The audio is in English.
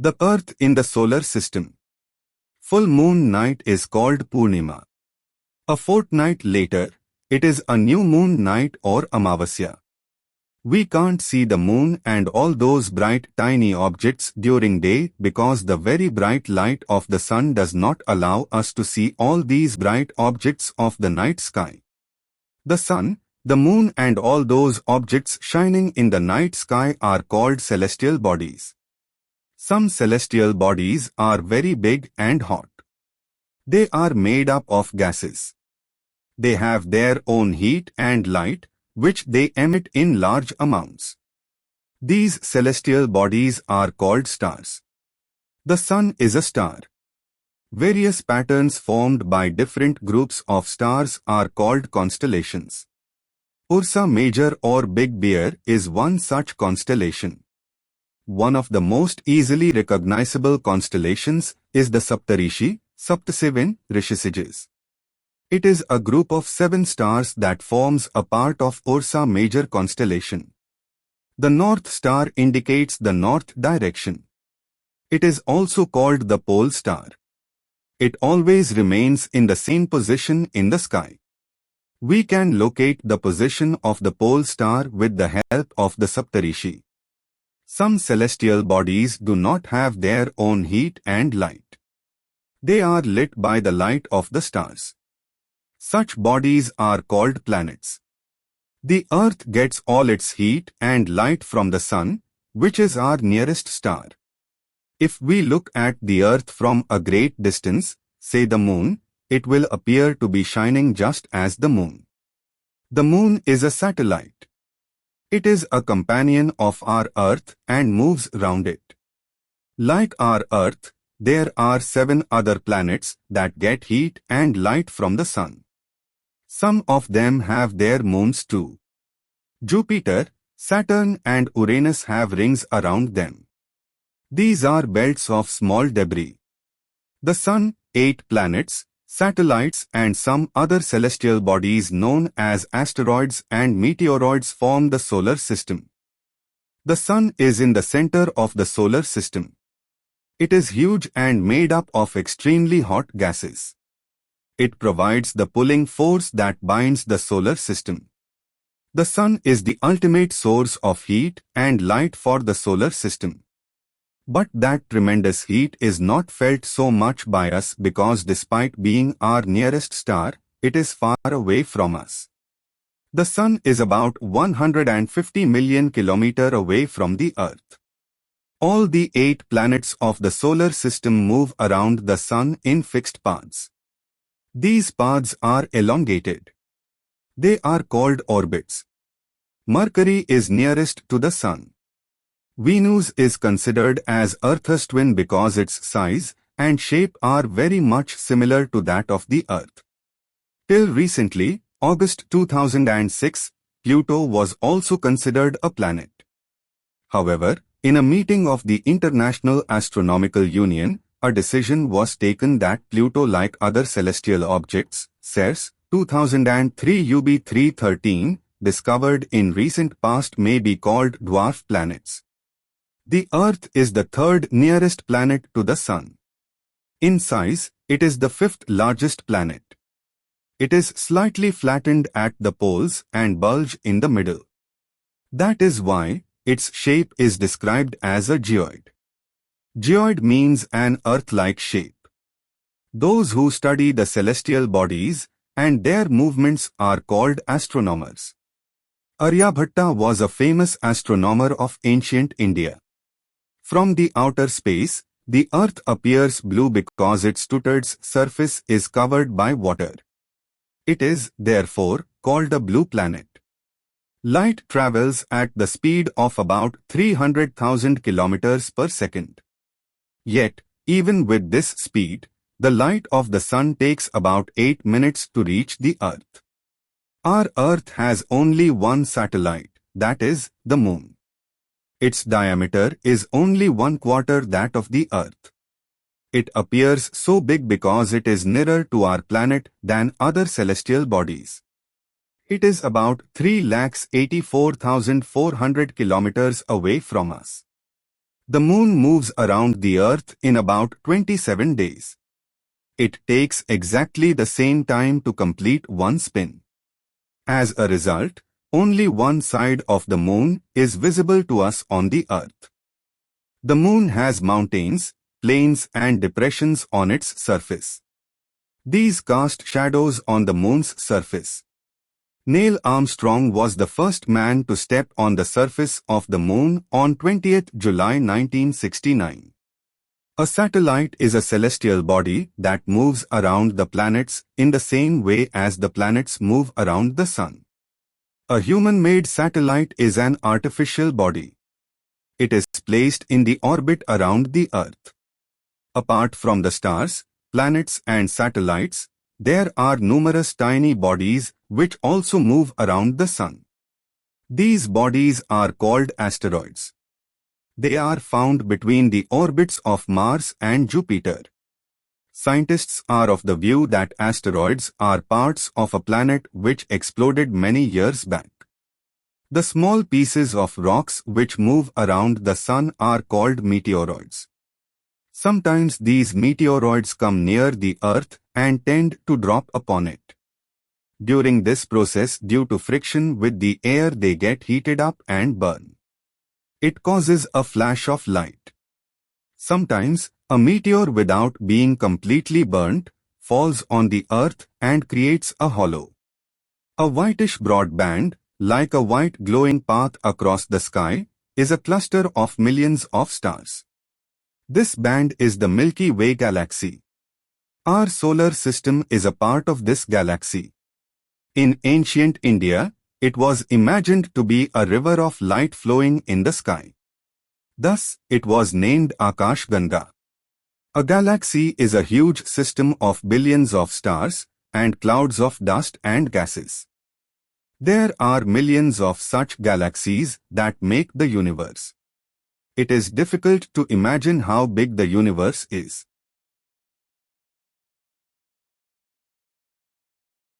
The Earth in the solar system. Full moon night is called Purnima. A fortnight later, it is a new moon night or Amavasya. We can't see the moon and all those bright tiny objects during day because the very bright light of the sun does not allow us to see all these bright objects of the night sky. The sun, the moon and all those objects shining in the night sky are called celestial bodies. Some celestial bodies are very big and hot. They are made up of gases. They have their own heat and light, which they emit in large amounts. These celestial bodies are called stars. The sun is a star. Various patterns formed by different groups of stars are called constellations. Ursa Major or Big Bear is one such constellation. One of the most easily recognizable constellations is the Saptarishi, Saptaseven Rishisages. It is a group of 7 stars that forms a part of Ursa Major constellation. The North Star indicates the north direction. It is also called the pole star. It always remains in the same position in the sky. We can locate the position of the pole star with the help of the Saptarishi. Some celestial bodies do not have their own heat and light. They are lit by the light of the stars. Such bodies are called planets. The Earth gets all its heat and light from the Sun, which is our nearest star. If we look at the Earth from a great distance, say the Moon, it will appear to be shining just as the Moon. The Moon is a satellite. It is a companion of our Earth and moves round it. Like our Earth, there are 7 other planets that get heat and light from the Sun. Some of them have their moons too. Jupiter, Saturn and Uranus have rings around them. These are belts of small debris. The Sun, 8 planets, satellites and some other celestial bodies known as asteroids and meteoroids form the solar system. The Sun is in the center of the solar system. It is huge and made up of extremely hot gases. It provides the pulling force that binds the solar system. The Sun is the ultimate source of heat and light for the solar system. But that tremendous heat is not felt so much by us because despite being our nearest star, it is far away from us. The Sun is about 150 million kilometers away from the Earth. All the 8 planets of the solar system move around the Sun in fixed paths. These paths are elongated. They are called orbits. Mercury is nearest to the Sun. Venus is considered as Earth's twin because its size and shape are very much similar to that of the Earth. Till recently, August 2006, Pluto was also considered a planet. However, in a meeting of the International Astronomical Union, a decision was taken that Pluto, like other celestial objects, CERS 2003 UB 313, discovered in recent past may be called dwarf planets. The Earth is the 3rd nearest planet to the Sun. In size, it is the 5th largest planet. It is slightly flattened at the poles and bulge in the middle. That is why its shape is described as a geoid. Geoid means an Earth-like shape. Those who study the celestial bodies and their movements are called astronomers. Aryabhatta was a famous astronomer of ancient India. From the outer space, the Earth appears blue because its two-thirds surface is covered by water. It is, therefore, called a blue planet. Light travels at the speed of about 300,000 kilometers per second. Yet, even with this speed, the light of the Sun takes about 8 minutes to reach the Earth. Our Earth has only one satellite, that is, the Moon. Its diameter is only 1/4 that of the Earth. It appears so big because it is nearer to our planet than other celestial bodies. It is about 3,84,400 kilometers away from us. The moon moves around the earth in about 27 days. It takes exactly the same time to complete one spin. As a result, only one side of the moon is visible to us on the earth. The moon has mountains, plains and depressions on its surface. These cast shadows on the moon's surface. Neil Armstrong was the first man to step on the surface of the moon on 20th July 1969. A satellite is a celestial body that moves around the planets in the same way as the planets move around the sun. A human-made satellite is an artificial body. It is placed in the orbit around the Earth. Apart from the stars, planets and satellites, there are numerous tiny bodies which also move around the sun. These bodies are called asteroids. They are found between the orbits of Mars and Jupiter. Scientists are of the view that asteroids are parts of a planet which exploded many years back. The small pieces of rocks which move around the sun are called meteoroids. Sometimes these meteoroids come near the Earth and tend to drop upon it. During this process, due to friction with the air, they get heated up and burn. It causes a flash of light. Sometimes, a meteor without being completely burnt falls on the Earth and creates a hollow. A whitish broad band, like a white glowing path across the sky, is a cluster of millions of stars. This band is the Milky Way galaxy. Our solar system is a part of this galaxy. In ancient India, it was imagined to be a river of light flowing in the sky. Thus, it was named Akash Ganga. A galaxy is a huge system of billions of stars and clouds of dust and gases. There are millions of such galaxies that make the universe. It is difficult to imagine how big the universe is.